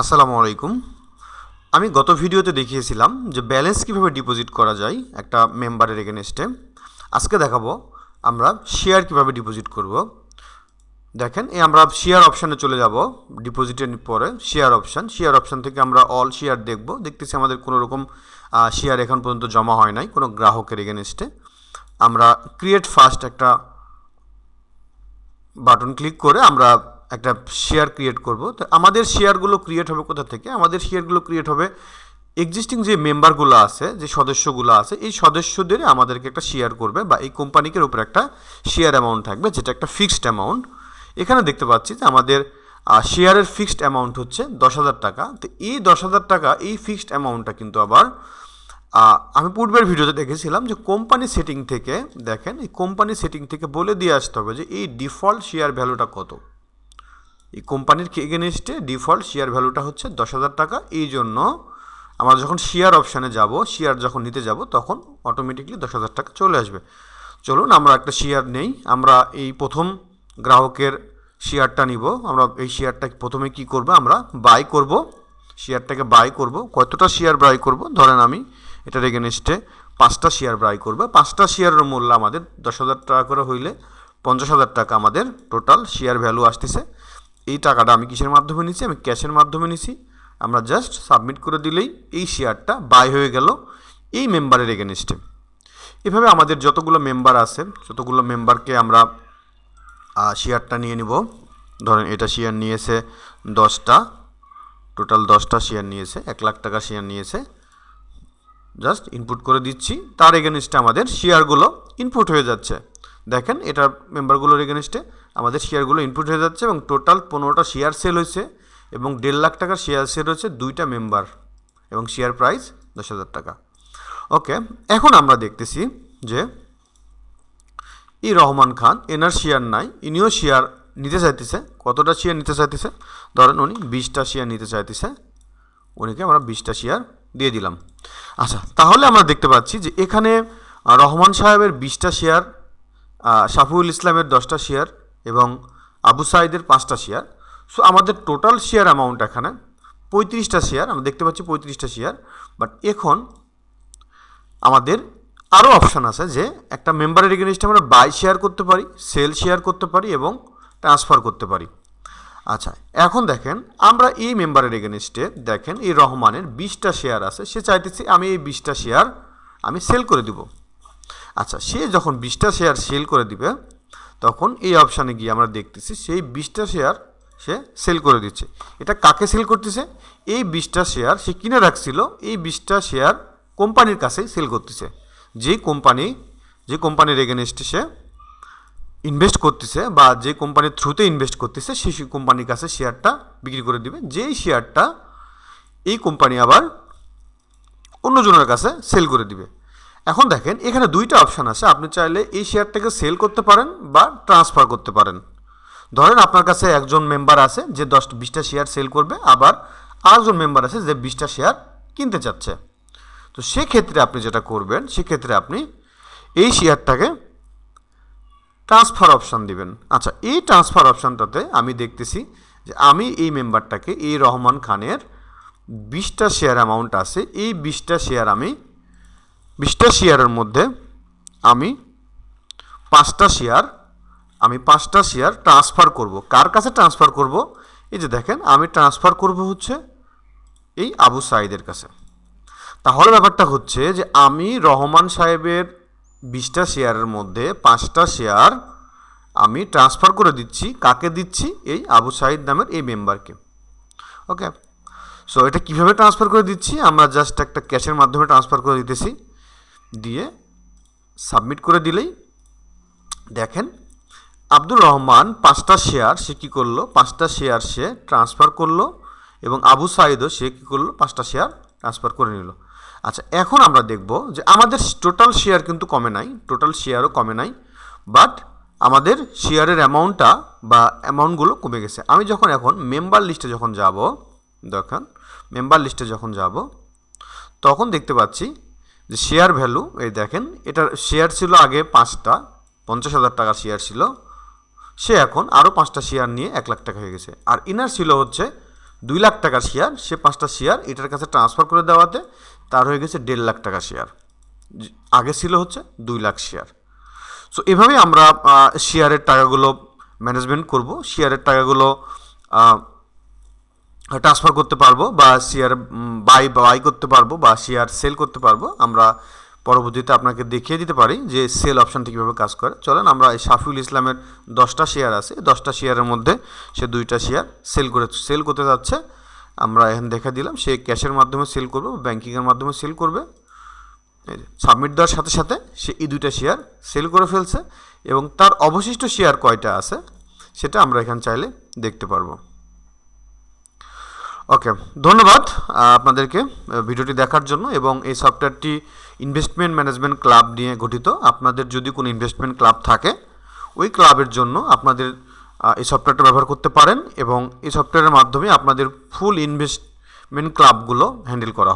আসসালামু আলাইকুম। আমি গত ভিডিওতে দেখিয়েছিলাম যে ব্যালেন্স কিভাবে ডিপোজিট করা যায় একটা মেম্বারের এগেনস্টে। আজকে দেখাবো আমরা শেয়ার কিভাবে ডিপোজিট করব। দেখেন আমরা শেয়ার অপশানে চলে যাব। ডিপোজিটের পরে শেয়ার অপশান থেকে আমরা অল শেয়ার দেখতেছি আমাদের কোনো রকম শেয়ার এখন পর্যন্ত জমা হয় নাই কোনো গ্রাহকের এগেনস্টে। আমরা ক্রিয়েট ফার্স্ট একটা বাটন ক্লিক করে আমরা একটা শেয়ার ক্রিয়েট করব। তো আমাদের শেয়ারগুলো ক্রিয়েট হবে কোথা থেকে? আমাদের শেয়ারগুলো ক্রিয়েট হবে এক্সিস্টিং যে মেম্বারগুলো আছে, যে সদস্যগুলো আছে, এই সদস্যদের আমাদেরকে একটা শেয়ার করবে বা এই কোম্পানির উপর একটা শেয়ার অ্যামাউন্ট থাকবে, যেটা একটা ফিক্সড অ্যামাউন্ট। এখানে দেখতে পাচ্ছি যে আমাদের শেয়ারের ফিক্সড অ্যামাউন্ট হচ্ছে 10,000 টাকা। তো এই 10,000 টাকা এই ফিক্সড অ্যামাউন্টটা কিন্তু আবার আমি পূর্বের ভিডিওতে দেখেছিলাম যে কোম্পানি সেটিং থেকে, দেখেন এই কোম্পানি সেটিং থেকে বলে দিয়ে আসতে হবে যে এই ডিফল্ট শেয়ার ভ্যালুটা কত। এই কোম্পানির এগেনস্টে ডিফল্ট শেয়ার ভ্যালুটা হচ্ছে 10,000 টাকা। এই জন্য আমরা যখন শেয়ার অপশানে যাব, শেয়ার যখন নিতে যাব, তখন অটোমেটিকলি 10,000 টাকা চলে আসবে। চলুন আমরা একটা শেয়ার নেই। আমরা এই প্রথম গ্রাহকের শেয়ারটা নিব। আমরা এই শেয়ারটা প্রথমে কি করব, আমরা বাই করব, শেয়ারটাকে বাই করব। কতটা শেয়ার বাই করব? ধরেন আমি এটার এগেনস্টে 5টা শেয়ার বাই করব। 5টা শেয়ারের মূল্য আমাদের 10,000 টাকা করে হইলে 50,000 টাকা আমাদের টোটাল শেয়ার ভ্যালু আসতেছে। এই টাকাটা আমি কিসের মাধ্যমে নিছি? আমি ক্যাশের মাধ্যমে নিছি। আমরা জাস্ট সাবমিট করে দিলেই এই শেয়ারটা বাই হয়ে গেল এই মেম্বারের এগেনস্টে। এভাবে আমাদের যতগুলো মেম্বার আছে, যতগুলো মেম্বারকে আমরা শেয়ারটা নিয়ে নিব। ধরেন এটা শেয়ার নিয়েছে 10টা, টোটাল 10টা শেয়ার নিয়েছে, 1,00,000 টাকা শেয়ার নিয়েছে। জাস্ট ইনপুট করে দিচ্ছি, তার এগেনস্টে আমাদের শেয়ারগুলো ইনপুট হয়ে যাচ্ছে। দেখেন এটা মেম্বারগুলোর এগেনস্টে আমাদের শেয়ারগুলো ইনপুট হয়ে যাচ্ছে এবং টোটাল 15টা শেয়ার সেল হয়েছে এবং 1,50,000 টাকার শেয়ার সেল হয়েছে 2টা মেম্বার এবং শেয়ার প্রাইস 10,000 টাকা। ওকে, এখন আমরা দেখতেছি যে এই রহমান খান, এনার শেয়ার নাই, ইনিও শেয়ার নিতে চাইতেছে। কতটা শেয়ার নিতে চাইতেছে? ধরেন উনি 20টা শেয়ার নিতে চাইতেছে, উনিকে আমরা 20টা শেয়ার দিয়ে দিলাম। আচ্ছা, তাহলে আমরা দেখতে পাচ্ছি যে এখানে রহমান সাহেবের 20টা শেয়ার, শাফিউল ইসলামের 10টা শেয়ার এবং আবু সাইদের 5টা শেয়ার। সো আমাদের টোটাল শেয়ার অ্যামাউন্ট এখানে 35টা শেয়ার, আমরা দেখতে পাচ্ছি 35টা শেয়ার। বাট এখন আমাদের আরও অপশান আছে যে একটা মেম্বারের এগেনস্টে আমরা বাই শেয়ার করতে পারি, সেল শেয়ার করতে পারি এবং ট্রান্সফার করতে পারি। আচ্ছা, এখন দেখেন আমরা এই মেম্বারের এগেনস্টে দেখেন এই রহমানের 20টা শেয়ার আছে, সে চাইতেছে আমি এই 20টা শেয়ার আমি সেল করে দিব। আচ্ছা, সে যখন 20টা শেয়ার সেল করে দিবে, তখন এই অপশানে গিয়ে আমরা দেখতেছি সেই 20টা শেয়ার সে সেল করে দিচ্ছে। এটা কাকে সেল করতেছে? এই 20টা শেয়ার সে কিনে রাখছিল, এই 20টা শেয়ার কোম্পানির কাছেই সেল করতেছে। যে কোম্পানির এগেনস্টে সে ইনভেস্ট করতেছে বা যে কোম্পানির থ্রুতে ইনভেস্ট করতেছে, সেই কোম্পানির কাছে শেয়ারটা বিক্রি করে দিবে, যেই শেয়ারটা এই কোম্পানি আবার অন্যজনের কাছে সেল করে দিবে। এখন দেখেন এখানে 2টা অপশান আছে, আপনি চাইলে এই শেয়ারটাকে সেল করতে পারেন বা ট্রান্সফার করতে পারেন। ধরেন আপনার কাছে একজন মেম্বার আছে যে 20টা শেয়ার সেল করবে, আবার আরেকজন মেম্বার আছে যে 20টা শেয়ার কিনতে চাচ্ছে। তো সেক্ষেত্রে আপনি যেটা করবেন, সেক্ষেত্রে আপনি এই শেয়ারটাকে ট্রান্সফার অপশান দিবেন। আচ্ছা, এই ট্রান্সফার অপশানটাতে আমি দেখতেছি যে আমি এই মেম্বারটাকে, এই রহমান খানের 20টা শেয়ার অ্যামাউন্ট আছে, এই 20টা শেয়ারের মধ্যে আমি 5টা শেয়ার ট্রান্সফার করব। কার কাছে ট্রান্সফার করব? এই যে দেখেন আমি ট্রান্সফার করব হচ্ছে এই আবু সাইদের কাছে। তাহলে ব্যাপারটা হচ্ছে যে আমি রহমান সাহেবের 20টা শেয়ারের মধ্যে 5টা শেয়ার আমি ট্রান্সফার করে দিচ্ছি। কাকে দিচ্ছি? এই আবু সাইদ নামের এই মেম্বারকে। ওকে, সো এটা কীভাবে ট্রান্সফার করে দিচ্ছি? আমরা জাস্ট একটা ক্যাশের মাধ্যমে ট্রান্সফার করে দিতেছি, দিয়ে সাবমিট করে দিলেই দেখেন আব্দুর রহমান 5টা শেয়ার সে কী করলো, 5টা শেয়ার সে ট্রান্সফার করলো এবং আবু সাইদও সে কী করলো, 5টা শেয়ার ট্রান্সফার করে নিল। আচ্ছা, এখন আমরা দেখব যে আমাদের টোটাল শেয়ার কিন্তু কমে নাই, টোটাল শেয়ারও কমে নাই, বাট আমাদের শেয়ারের অ্যামাউন্টটা বা অ্যামাউন্টগুলো কমে গেছে। আমি যখন এখন মেম্বার লিস্টে যখন যাব, দেখেন মেম্বার লিস্টে যখন যাব, তখন দেখতে পাচ্ছি যে শেয়ার ভ্যালু, এই দেখেন এটার শেয়ার ছিল আগে 5টা, 50,000 টাকার শেয়ার ছিল, সে এখন আরও 5টা শেয়ার নিয়ে 1,00,000 টাকা হয়ে গেছে। আর ইনার ছিল হচ্ছে 2 লাখ টাকার শেয়ার, সে 5টা শেয়ার এটার কাছে ট্রান্সফার করে দেওয়াতে তার হয়ে গেছে 1.5 লাখ টাকা শেয়ার, আগে ছিল হচ্ছে 2 লাখ শেয়ার। সো এভাবেই আমরা শেয়ারের টাকাগুলো ম্যানেজমেন্ট করব, শেয়ারের টাকাগুলো ট্রান্সফার করতে পারবো, বা শেয়ার বাই করতে পারবো, বা শেয়ার সেল করতে পারবো। আমরা পরবর্তীতে আপনাকে দেখিয়ে দিতে পারি যে সেল অপশানটি কীভাবে কাজ করে। চলেন আমরা এই শাফিউল ইসলামের 10টা শেয়ার আছে, 10টা শেয়ারের মধ্যে সে 2টা শেয়ার সেল করতে যাচ্ছে। আমরা এখানে দেখা দিলাম সে ক্যাশের মাধ্যমে সেল করবে, ব্যাঙ্কিংয়ের মাধ্যমে সেল করবে। সাবমিট দেওয়ার সাথে সাথে সে এই 2টা শেয়ার সেল করে ফেলছে, এবং তার অবশিষ্ট শেয়ার কয়টা আছে সেটা আমরা এখানে চাইলে দেখতে পারবো। ওকে, ধন্যবাদ আপনাদেরকে ভিডিওটি দেখার জন্য। এবং এই সফটওয়্যারটি ইনভেস্টমেন্ট ম্যানেজমেন্ট ক্লাব নিয়ে গঠিত। আপনাদের যদি কোনো ইনভেস্টমেন্ট ক্লাব থাকে, ওই ক্লাবের জন্য আপনাদের এই সফটওয়্যারটা ব্যবহার করতে পারেন, এবং এই সফটওয়্যারের মাধ্যমে আপনাদের ফুল ইনভেস্টমেন্ট ক্লাবগুলো হ্যান্ডেল করা